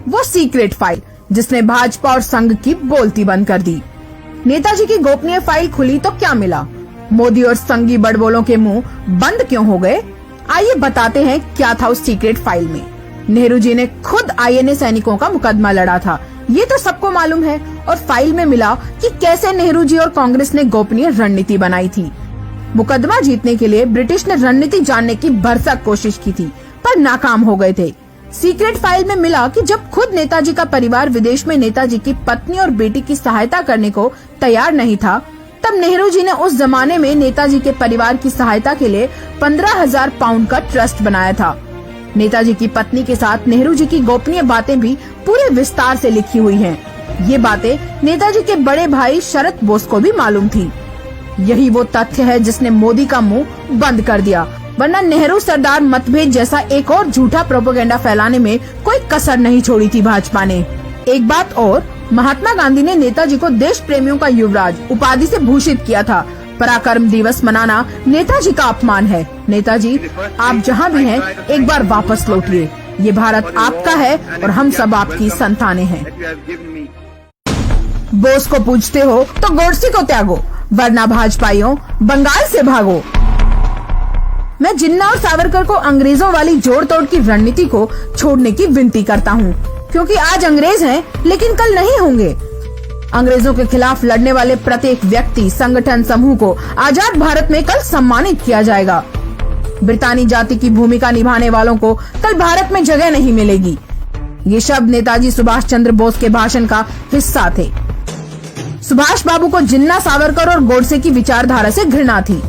वो secret file जिसने भाजपा और संघ की बोलती बंद कर दी। नेताजी की गोपनीय फाइल खुली तो क्या मिला? मोदी और संघी बड़बोलों के मुंह बंद क्यों हो गए? आइए बताते हैं क्या था उस सीक्रेट फाइल में। नेहरू जी ने खुद आईएनए सैनिकों का मुकदमा लड़ा था, ये तो सबको मालूम है। और फाइल में मिला कि कैसे नेहरू जी और कांग्रेस ने गोपनीय रणनीति बनाई थी। मुकदमा जीतने के लिए ब्रिटिश ने रणनीति जानने की भरसक कोशिश की थी, पर नाकाम हो गए थे। सीक्रेट फाइल में मिला कि जब खुद नेताजी का परिवार विदेश में नेताजी की पत्नी और बेटी की सहायता करने को तैयार नहीं था, तब नेहरू जी ने उस जमाने में नेताजी के परिवार की सहायता के लिए 15,000 पाउंड का ट्रस्ट बनाया था। नेताजी की पत्नी के साथ नेहरू जी की गोपनीय बातें भी पूरे विस्तार से लिखी हुई हैं। ये बातें नेताजी के बड़े भाई शरद बोस को भी मालूम थी। यही वो तथ्य है जिसने मोदी का मुंह बंद कर दिया, वरना नेहरू सरदार मतभेद जैसा एक और झूठा प्रोपेगेंडा फैलाने में कोई कसर नहीं छोड़ी थी भाजपा ने। एक बात और, महात्मा गांधी ने नेताजी को देश प्रेमियों का युवराज उपाधि से भूषित किया था। पराक्रम दिवस मनाना नेताजी का अपमान है। नेताजी, आप जहां भी हैं, एक बार वापस लौटिए। ये भारत आपका है और हम सब आपकी संतानें हैं। बोस को पूछते हो तो गोडसे को त्यागो, वरना भाजपाइयों बंगाल से भागो। मैं जिन्ना और सावरकर को अंग्रेजों वाली जोड़ तोड़ की रणनीति को छोड़ने की विनती करता हूँ, क्योंकि आज अंग्रेज हैं लेकिन कल नहीं होंगे। अंग्रेजों के खिलाफ लड़ने वाले प्रत्येक व्यक्ति, संगठन, समूह को आजाद भारत में कल सम्मानित किया जाएगा। ब्रितानी जाति की भूमिका निभाने वालों को कल भारत में जगह नहीं मिलेगी। ये शब्द नेताजी सुभाष चंद्र बोस के भाषण का हिस्सा थे। सुभाष बाबू को जिन्ना, सावरकर और गोडसे की विचारधारा से घृणा थी।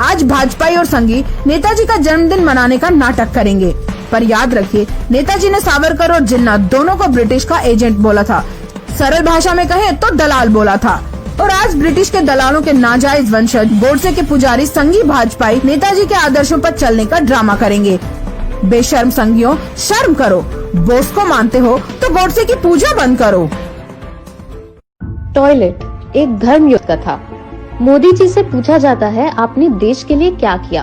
आज भाजपाई और संघी नेताजी का जन्मदिन मनाने का नाटक करेंगे, पर याद रखिए, नेताजी ने सावरकर और जिन्ना दोनों को ब्रिटिश का एजेंट बोला था। सरल भाषा में कहें तो दलाल बोला था। और आज ब्रिटिश के दलालों के नाजायज वंशज गोडसे के पुजारी संघी भाजपाई नेताजी के आदर्शों पर चलने का ड्रामा करेंगे। बेशर्म संघियों, शर्म करो। बोस को मानते हो तो गोडसे की पूजा बंद करो। टॉयलेट एक धर्म युद्ध कथा। मोदी जी से पूछा जाता है, आपने देश के लिए क्या किया?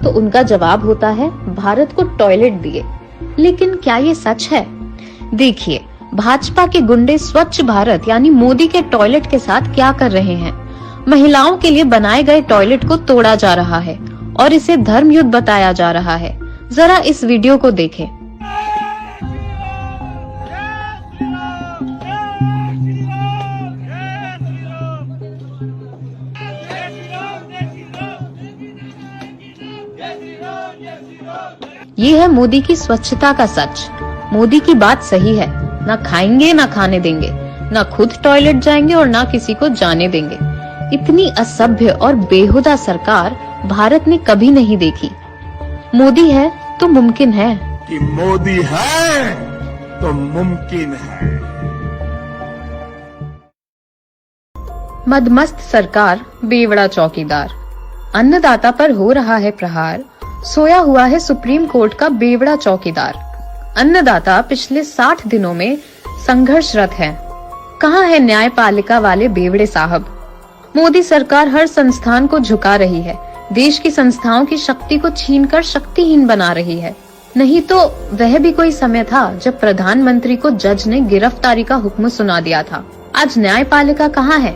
तो उनका जवाब होता है, भारत को टॉयलेट दिए। लेकिन क्या ये सच है? देखिए, भाजपा के गुंडे स्वच्छ भारत यानी मोदी के टॉयलेट के साथ क्या कर रहे हैं। महिलाओं के लिए बनाए गए टॉयलेट को तोड़ा जा रहा है और इसे धर्म युद्ध बताया जा रहा है। जरा इस वीडियो को देखें। ये है मोदी की स्वच्छता का सच। मोदी की बात सही है, ना खाएंगे ना खाने देंगे, ना खुद टॉयलेट जाएंगे और ना किसी को जाने देंगे। इतनी असभ्य और बेहुदा सरकार भारत ने कभी नहीं देखी। मोदी है तो मुमकिन है कि मोदी है तो मुमकिन है। मदमस्त सरकार, बेवड़ा चौकीदार। अन्नदाता पर हो रहा है प्रहार, सोया हुआ है सुप्रीम कोर्ट का बेवड़ा चौकीदार। अन्नदाता पिछले 60 दिनों में संघर्षरत है। कहाँ है न्यायपालिका वाले बेवड़े साहब? मोदी सरकार हर संस्थान को झुका रही है, देश की संस्थाओं की शक्ति को छीनकर शक्तिहीन बना रही है। नहीं तो वह भी कोई समय था जब प्रधानमंत्री को जज ने गिरफ्तारी का हुक्म सुना दिया था। आज न्यायपालिका कहाँ है?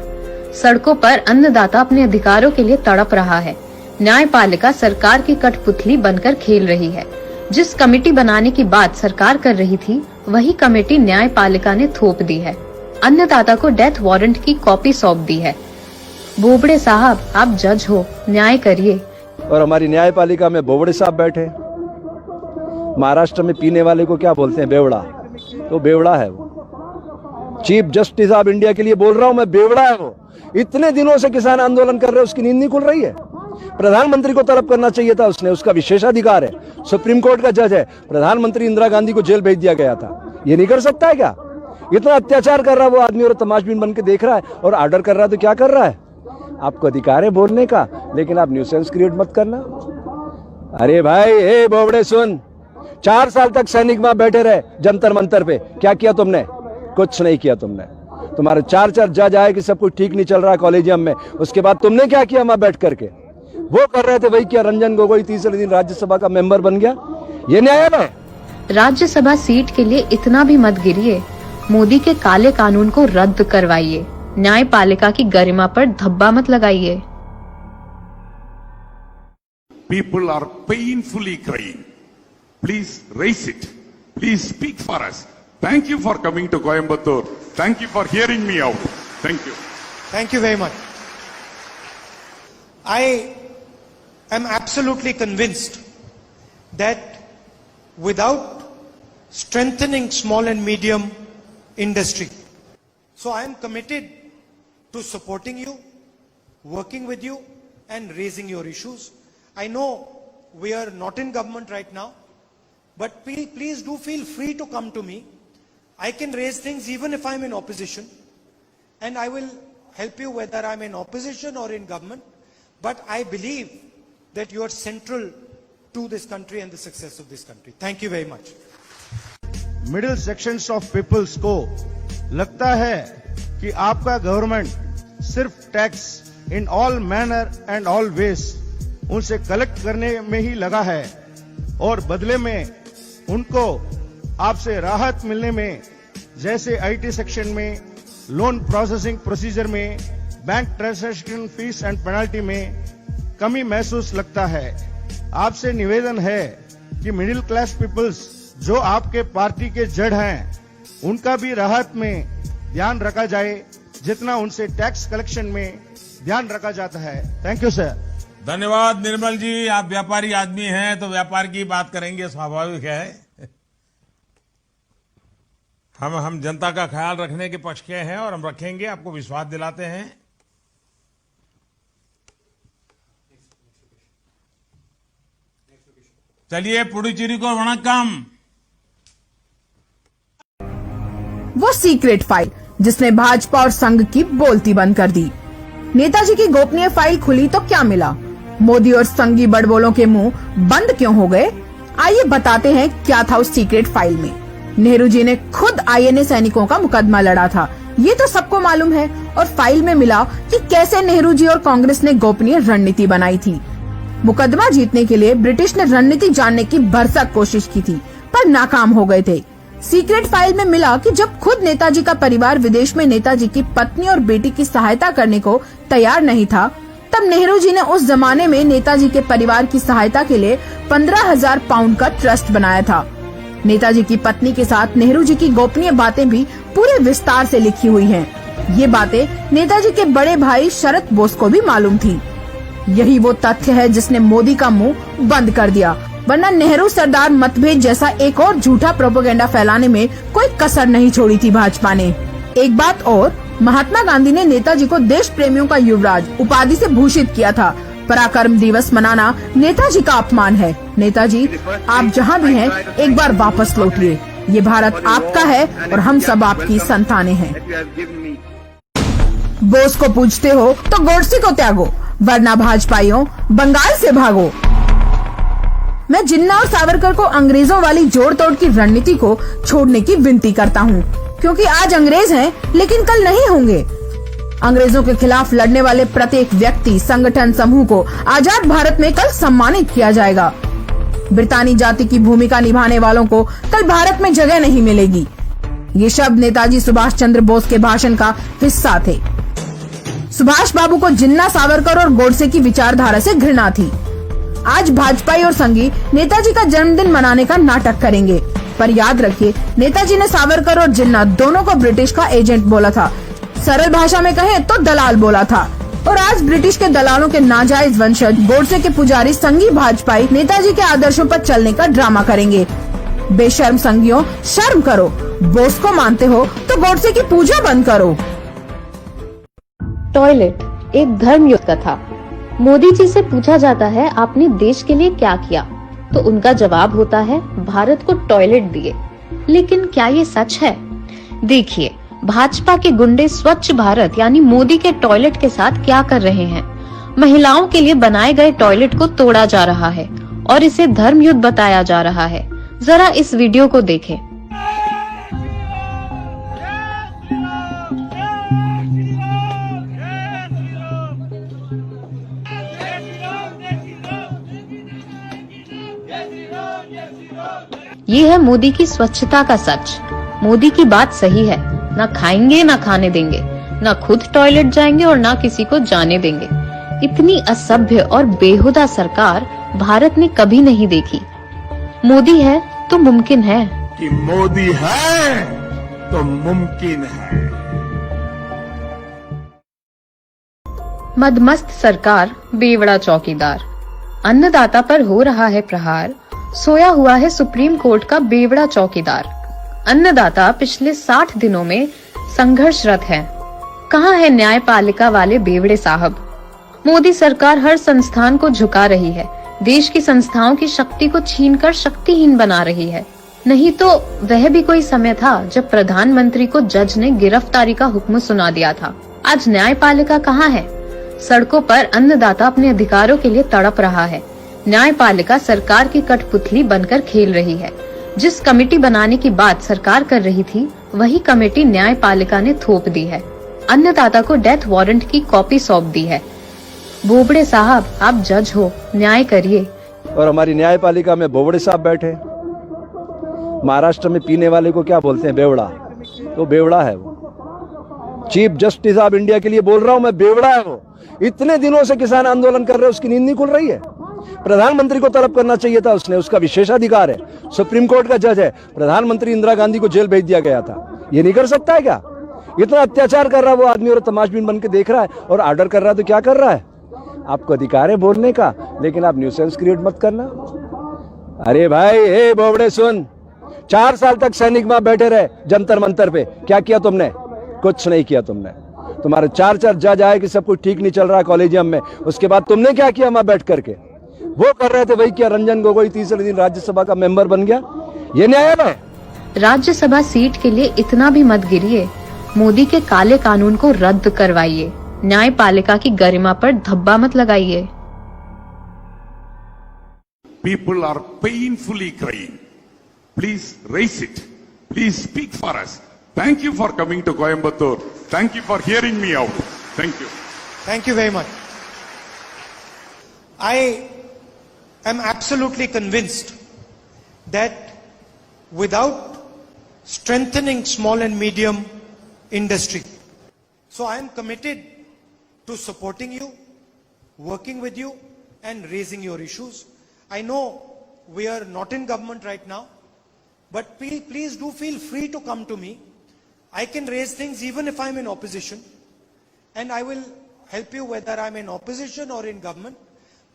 सड़कों पर अन्नदाता अपने अधिकारों के लिए तड़प रहा है। न्यायपालिका सरकार की कठपुतली बनकर खेल रही है। जिस कमेटी बनाने की बात सरकार कर रही थी, वही कमेटी न्यायपालिका ने थोप दी है। अन्नदाता को डेथ वारंट की कॉपी सौंप दी है। बोबड़े साहब, आप जज हो, न्याय करिए। और हमारी न्यायपालिका में बोबड़े साहब बैठे। महाराष्ट्र में पीने वाले को क्या बोलते हैं? बेवड़ा। तो बेवड़ा है वो। चीफ जस्टिस ऑफ इंडिया के लिए बोल रहा हूं मैं, बेवड़ा है वो। इतने दिनों से किसान आंदोलन कर रहे हैं, उसकी नींद नहीं खुल रही है। प्रधानमंत्री को तलब करना चाहिए था उसने, उसका विशेषाधिकार है, सुप्रीम कोर्ट का जज है। प्रधानमंत्री इंदिरा गांधी को जेल भेज दिया गया था, ये नहीं कर सकता है क्या? इतना अत्याचार कर रहा है वो आदमी और तमाशबीन बन के देख रहा है और ऑर्डर कर रहा है। तो क्या कर रहा है? आपको अधिकार है बोलने का, लेकिन आप न्यूसेंस क्रिएट मत करना। अरे भाई, हे बोबड़े सुन, 4 साल तक सैनिक वहां बैठे रहे जंतर मंतर पे, क्या किया तुमने? कुछ नहीं किया तुमने। तुम्हारे 4 जज आए कि सब कुछ ठीक नहीं चल रहा है कॉलेजियम में, उसके बाद तुमने क्या किया? वहां बैठ करके वो कर रहे थे वही किया। रंजन गोगोई तीसरे दिन राज्यसभा का मेंबर बन गया। ये न्याय है? राज्यसभा सीट के लिए इतना भी मत गिरिए। मोदी के काले कानून को रद्द करवाइए। न्यायपालिका की गरिमा पर धब्बा मत लगाइए। People are painfully crying. Please raise it. Please speak for us. Thank you for coming to Coimbatore. Thank you for hearing me out. Thank you. Thank you very much. I am absolutely convinced that without strengthening small and medium industry, so I am committed to supporting you, working with you, and raising your issues. I know we are not in government right now, but please do feel free to come to me. I can raise things even if I'm in opposition, and I will help you whether I'm in opposition or in government. But I believe that you are central to this country and the success of this country. Thank you very much. Middle sections of peoples को लगता है कि आपका government सिर्फ tax in all manner and all ways उनसे collect करने में ही लगा है और बदले में उनको आपसे राहत मिलने में, जैसे आईटी सेक्शन में, लोन प्रोसेसिंग प्रोसीजर में, bank transaction fees and penalty में कमी महसूस लगता है। आपसे निवेदन है कि मिडिल क्लास पीपल्स जो आपके पार्टी के जड़ हैं, उनका भी राहत में ध्यान रखा जाए जितना उनसे टैक्स कलेक्शन में ध्यान रखा जाता है। Thank you sir. धन्यवाद निर्मल जी। आप व्यापारी आदमी हैं तो व्यापार की बात करेंगे, स्वाभाविक है। हम जनता का ख्याल रखने के पक्ष के हैं और हम रखेंगे, आपको विश्वास दिलाते हैं। चलिए, पुडुचेरी को वणक्कम। वो सीक्रेट फाइल जिसने भाजपा और संघ की बोलती बंद कर दी। नेताजी की गोपनीय फाइल खुली तो क्या मिला? मोदी और संघी बड़बोलों के मुंह बंद क्यों हो गए? आइए बताते हैं क्या था उस सीक्रेट फाइल में। नेहरू जी ने खुद आईएनए सैनिकों का मुकदमा लड़ा था, ये तो सबको मालूम है। और फाइल में मिला कि कैसे नेहरू जी और कांग्रेस ने गोपनीय रणनीति बनाई थी। मुकदमा जीतने के लिए ब्रिटिश ने रणनीति जानने की भरसक कोशिश की थी, पर नाकाम हो गए थे। सीक्रेट फाइल में मिला कि जब खुद नेताजी का परिवार विदेश में नेताजी की पत्नी और बेटी की सहायता करने को तैयार नहीं था, तब नेहरू जी ने उस जमाने में नेताजी के परिवार की सहायता के लिए 15,000 पाउंड का ट्रस्ट बनाया था। नेताजी की पत्नी के साथ नेहरू जी की गोपनीय बातें भी पूरे विस्तार से लिखी हुई हैं। ये बातें नेताजी के बड़े भाई शरद बोस को भी मालूम थी। यही वो तथ्य है जिसने मोदी का मुंह बंद कर दिया, वरना नेहरू सरदार मतभेद जैसा एक और झूठा प्रोपेगेंडा फैलाने में कोई कसर नहीं छोड़ी थी भाजपा ने। एक बात और, महात्मा गांधी ने नेताजी को देश प्रेमियों का युवराज उपाधि से भूषित किया था। पराक्रम दिवस मनाना नेताजी का अपमान है। नेताजी, आप जहां भी हैं, एक बार वापस लौटिए। ये भारत आपका है और हम सब आपकी संतानें हैं। बोस को पूछते हो तो गोडसे को त्यागो, वरना भाजपाइयों बंगाल से भागो। मैं जिन्ना और सावरकर को अंग्रेजों वाली जोड़ तोड़ की रणनीति को छोड़ने की विनती करता हूँ, क्योंकि आज अंग्रेज हैं लेकिन कल नहीं होंगे। अंग्रेजों के खिलाफ लड़ने वाले प्रत्येक व्यक्ति, संगठन, समूह को आजाद भारत में कल सम्मानित किया जाएगा। ब्रितानी जाति की भूमिका निभाने वालों को कल भारत में जगह नहीं मिलेगी। ये शब्द नेताजी सुभाष चंद्र बोस के भाषण का हिस्सा थे। सुभाष बाबू को जिन्ना, सावरकर और गोडसे की विचारधारा से घृणा थी। आज भाजपाई और संघी नेताजी का जन्मदिन मनाने का नाटक करेंगे, पर याद रखिए, नेताजी ने सावरकर और जिन्ना दोनों को ब्रिटिश का एजेंट बोला था। सरल भाषा में कहें तो दलाल बोला था। और आज ब्रिटिश के दलालों के नाजायज वंशज गोडसे के पुजारी संघी भाजपाई नेताजी के आदर्शों पर चलने का ड्रामा करेंगे। बेशर्म संघियों, शर्म करो। बोस को मानते हो तो गोडसे की पूजा बंद करो। टॉयलेट एक धर्म युद्ध कथा। मोदी जी से पूछा जाता है, आपने देश के लिए क्या किया? तो उनका जवाब होता है, भारत को टॉयलेट दिए। लेकिन क्या ये सच है? देखिए, भाजपा के गुंडे स्वच्छ भारत यानी मोदी के टॉयलेट के साथ क्या कर रहे हैं। महिलाओं के लिए बनाए गए टॉयलेट को तोड़ा जा रहा है और इसे धर्म युद्ध बताया जा रहा है। जरा इस वीडियो को देखें। ये है मोदी की स्वच्छता का सच। मोदी की बात सही है, ना खाएंगे ना खाने देंगे, ना खुद टॉयलेट जाएंगे और ना किसी को जाने देंगे। इतनी असभ्य और बेहुदा सरकार भारत ने कभी नहीं देखी। मोदी है तो मुमकिन है। कि मोदी है तो मुमकिन है। मदमस्त सरकार बेवड़ा चौकीदार। अन्नदाता पर हो रहा है प्रहार, सोया हुआ है सुप्रीम कोर्ट का बेवड़ा चौकीदार। अन्नदाता पिछले 60 दिनों में संघर्षरत है। कहाँ है न्यायपालिका वाले बेवड़े साहब? मोदी सरकार हर संस्थान को झुका रही है, देश की संस्थाओं की शक्ति को छीनकर शक्तिहीन बना रही है। नहीं तो वह भी कोई समय था जब प्रधानमंत्री को जज ने गिरफ्तारी का हुक्म सुना दिया था। आज न्यायपालिका कहाँ है? सड़कों पर अन्नदाता अपने अधिकारों के लिए तड़प रहा है। न्यायपालिका सरकार की कठपुतली बनकर खेल रही है। जिस कमेटी बनाने की बात सरकार कर रही थी, वही कमेटी न्यायपालिका ने थोप दी है। अन्नदाता को डेथ वारंट की कॉपी सौंप दी है। बोबड़े साहब, आप जज हो, न्याय करिए। और हमारी न्यायपालिका में बोबड़े साहब बैठे। महाराष्ट्र में पीने वाले को क्या बोलते हैं? बेवड़ा। तो बेवड़ा है वो। चीफ जस्टिस ऑफ इंडिया के लिए बोल रहा हूं मैं, बेवड़ा है वो। इतने दिनों से किसान आंदोलन कर रहे हैं, उसकी नींद नहीं खुल रही है। प्रधानमंत्री को तलब करना चाहिए था उसने, उसका विशेषाधिकार है, सुप्रीम कोर्ट का जज है। प्रधानमंत्री इंदिरा गांधी को जेल भेज दिया गया था, ये नहीं कर सकता है क्या? इतना अत्याचार कर रहा है वो आदमी और तमाशबीन बन के देख रहा है और ऑर्डर कर रहा है। तो क्या कर रहा है? आपको अधिकार है बोलने का, लेकिन आप न्यूसेंस क्रिएट मत करना। अरे भाई, हे बोबड़े सुन, 4 साल तक सैनिक वहां बैठे रहे जंतर मंतर पे, क्या किया तुमने? कुछ नहीं किया तुमने। तुम्हारे 4 जज आए कि सब कुछ ठीक नहीं चल रहा कॉलेजियम में, उसके बाद तुमने क्या किया? वहां बैठ करके वो कर रहे थे वही किया। रंजन गोगोई तीसरे दिन राज्यसभा का मेंबर बन गया। ये न्याय है? राज्यसभा सीट के लिए इतना भी मत गिरिए। मोदी के काले कानून को रद्द करवाइए। न्यायपालिका की गरिमा पर धब्बा मत लगाइए। People are painfully crying. Please raise it. Please speak for us. Thank you for coming to Coimbatore. Thank you for hearing me out. Thank you. Thank you very much. I am absolutely convinced that without strengthening small and medium industry, so I am committed to supporting you, working with you and raising your issues. I know we are not in government right now, but please do feel free to come to me. I can raise things even if I'm in opposition, and I will help you whether I'm in opposition or in government.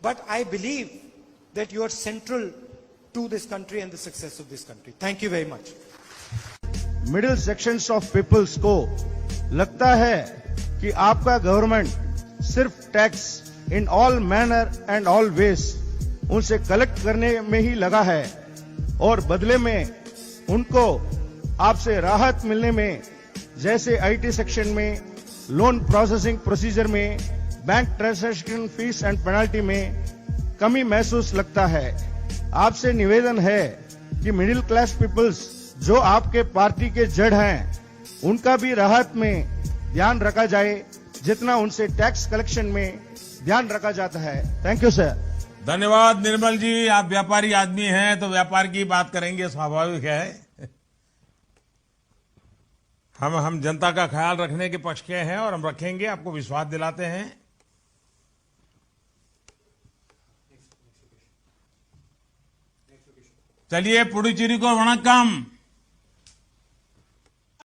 But I believe that you are central to this country and the success of this country. Thank you very much. Middle sections of peoples को लगता है कि आपका government सिर्फ tax in all manner and all ways उनसे collect करने में ही लगा है और बदले में उनको आपसे राहत मिलने में, जैसे आईटी सेक्शन में, लोन प्रोसेसिंग प्रोसीजर में, bank transaction fees and penalty में कमी महसूस लगता है। आपसे निवेदन है कि मिडिल क्लास पीपल्स जो आपके पार्टी के जड़ हैं, उनका भी राहत में ध्यान रखा जाए जितना उनसे टैक्स कलेक्शन में ध्यान रखा जाता है। Thank you sir. धन्यवाद निर्मल जी। आप व्यापारी आदमी हैं तो व्यापार की बात करेंगे, स्वाभाविक है। हम जनता का ख्याल रखने के पक्ष के हैं और हम रखेंगे, आपको विश्वास दिलाते हैं। चलिए, पुडुचेरी को वणक्कम।